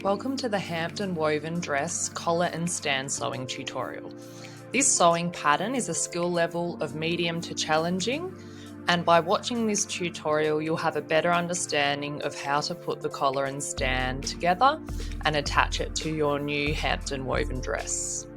Welcome to the Hampton Woven Dress collar and stand sewing tutorial. This sewing pattern is a skill level of medium to challenging, and by watching this tutorial you'll have a better understanding of how to put the collar and stand together and attach it to your new Hampton Woven dress.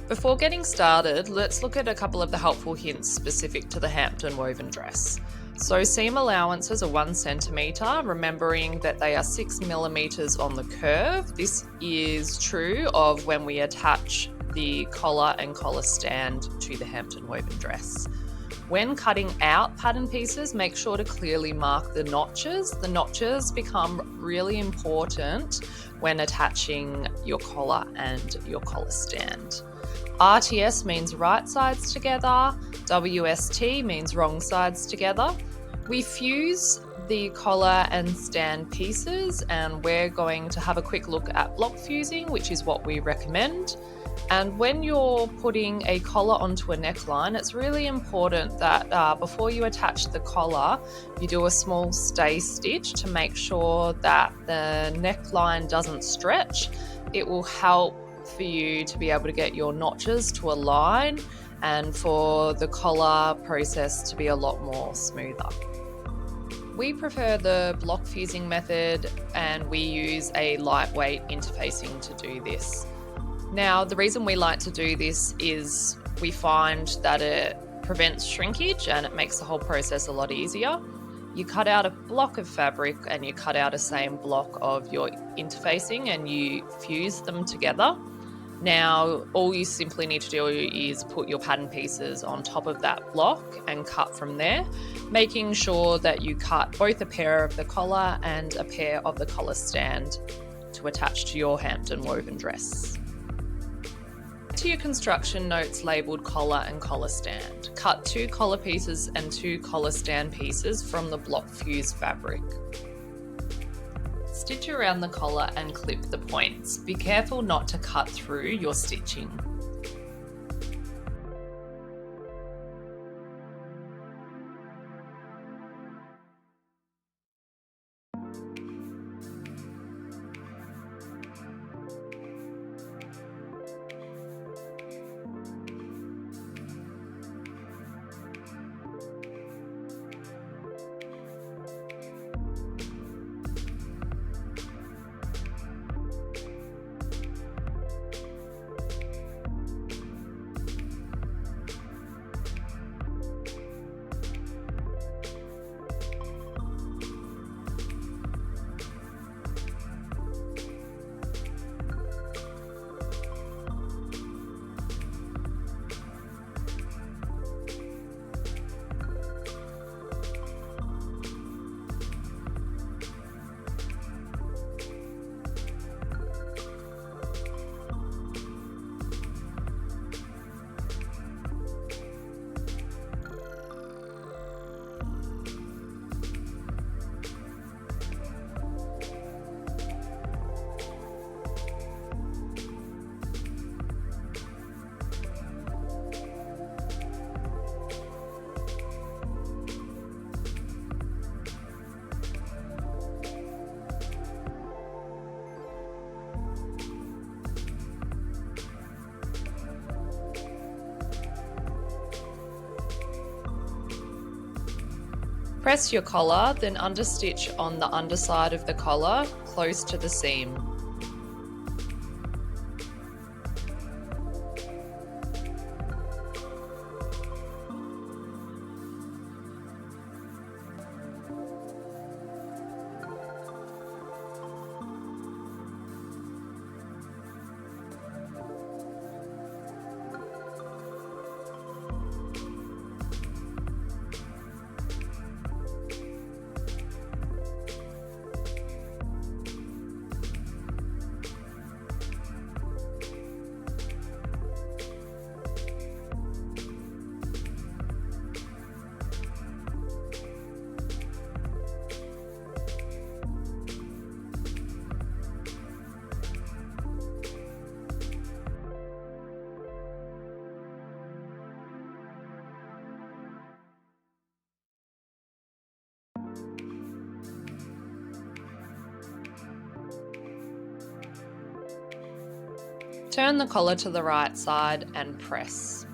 Before getting started, let's look at a couple of the helpful hints specific to the Hampton Woven dress. So seam allowances are 1 centimetre, remembering that they are 6 millimetres on the curve. This is true of when we attach the collar and collar stand to the Hampton Woven dress. When cutting out pattern pieces, make sure to clearly mark the notches. The notches become really important when attaching your collar and your collar stand. RTS means right sides together, WST means wrong sides together. We fuse the collar and stand pieces, and we're going to have a quick look at block fusing, which is what we recommend. And when you're putting a collar onto a neckline, it's really important that before you attach the collar, you do a small stay stitch to make sure that the neckline doesn't stretch. It will help for you to be able to get your notches to align and for the collar process to be a lot more smoother. We prefer the block fusing method, and we use a lightweight interfacing to do this. Now, the reason we like to do this is we find that it prevents shrinkage and it makes the whole process a lot easier. You cut out a block of fabric and you cut out a same block of your interfacing and you fuse them together. Now, all you simply need to do is put your pattern pieces on top of that block and cut from there, making sure that you cut both a pair of the collar and a pair of the collar stand to attach to your Hampton Woven dress. To your construction notes labelled collar and collar stand. Cut 2 collar pieces and 2 collar stand pieces from the block fuse fabric. Stitch around the collar and clip the points. Be careful not to cut through your stitching. Press your collar, then understitch on the underside of the collar, close to the seam. Turn the collar to the right side and press.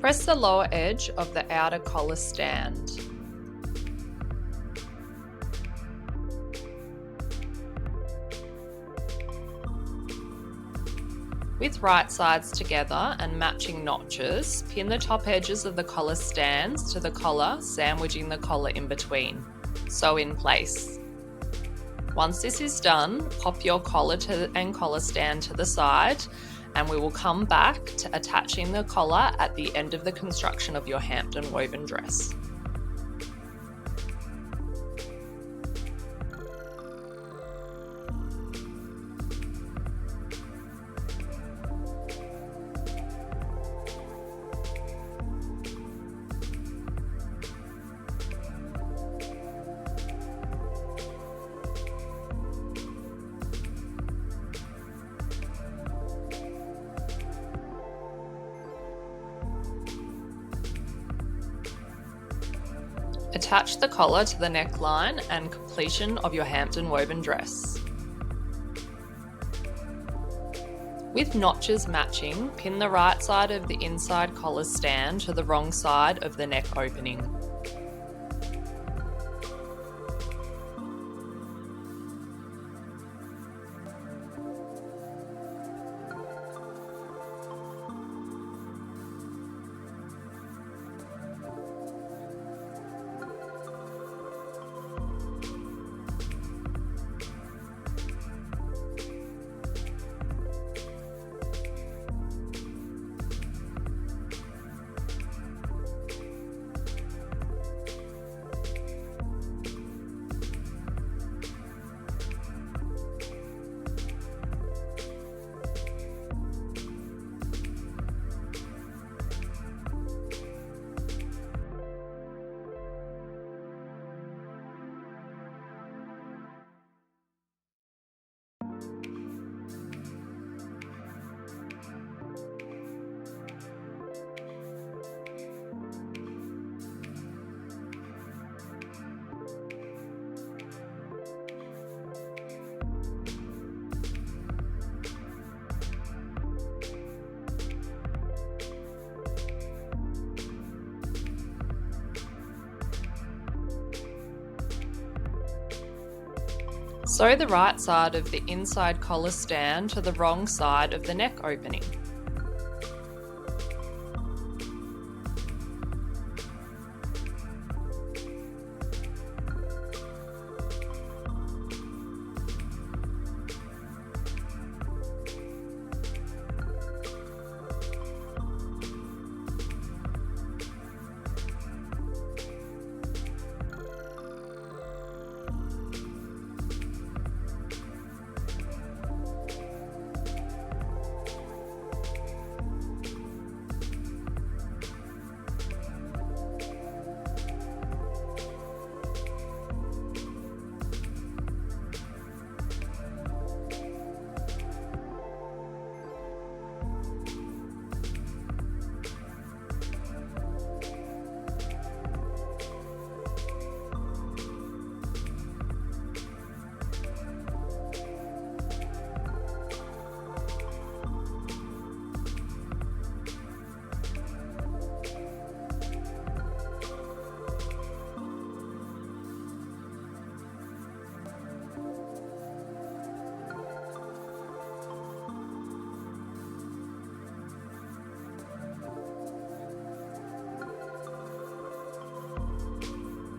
Press the lower edge of the outer collar stand. With right sides together and matching notches, pin the top edges of the collar stands to the collar, sandwiching the collar in between. Sew in place. Once this is done, pop your collar and collar stand to the side, and we will come back to attaching the collar at the end of the construction of your Hampton Woven dress. Attach the collar to the neckline and completion of your Hampton Woven dress. With notches matching, pin the right side of the inside collar stand to the wrong side of the neck opening. Sew the right side of the inside collar stand to the wrong side of the neck opening.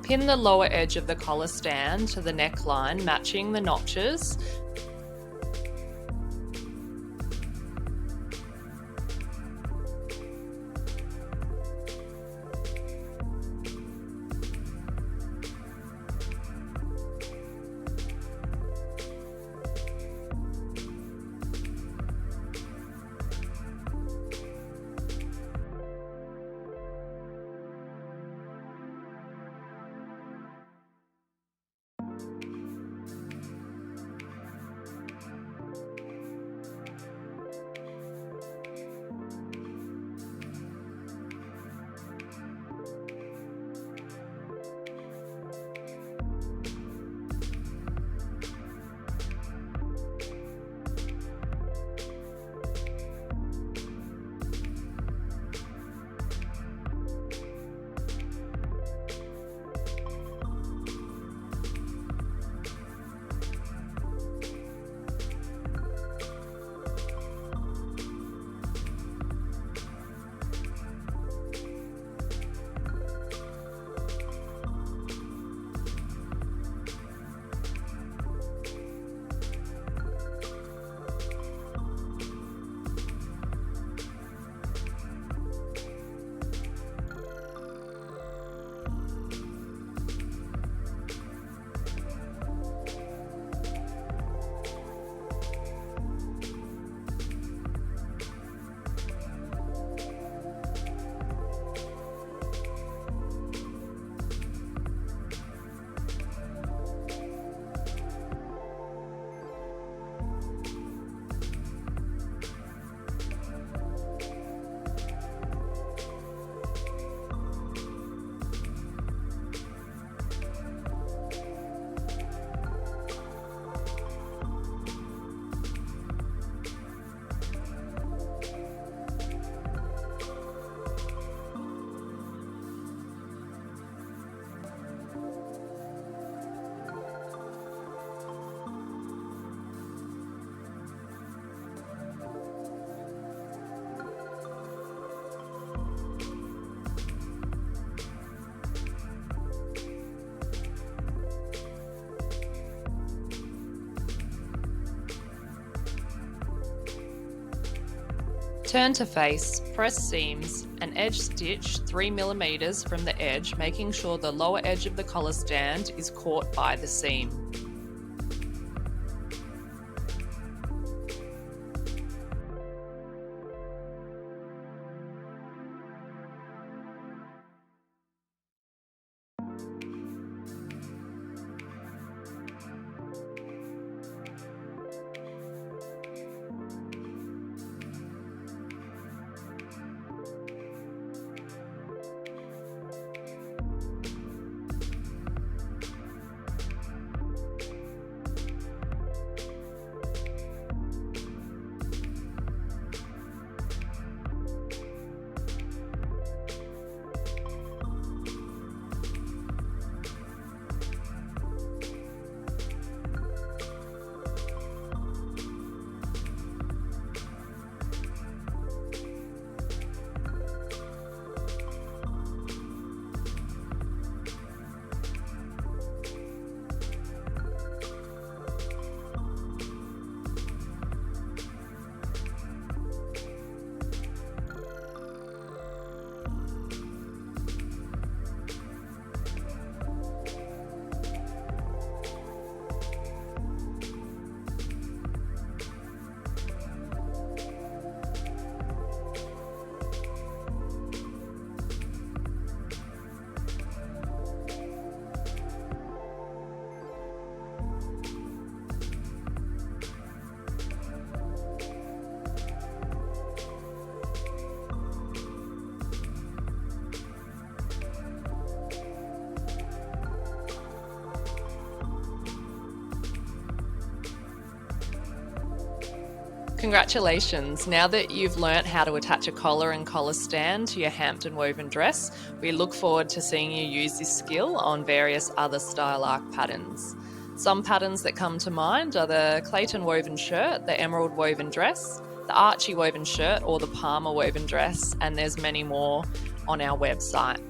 Pin the lower edge of the collar stand to the neckline, matching the notches. Turn to face, press seams, and edge stitch 3mm from the edge, making sure the lower edge of the collar stand is caught by the seam. Congratulations! Now that you've learnt how to attach a collar and collar stand to your Hampton Woven dress, we look forward to seeing you use this skill on various other style arc patterns. Some patterns that come to mind are the Clayton Woven Shirt, the Emerald Woven Dress, the Archie Woven Shirt or the Palmer Woven Dress, and there's many more on our website.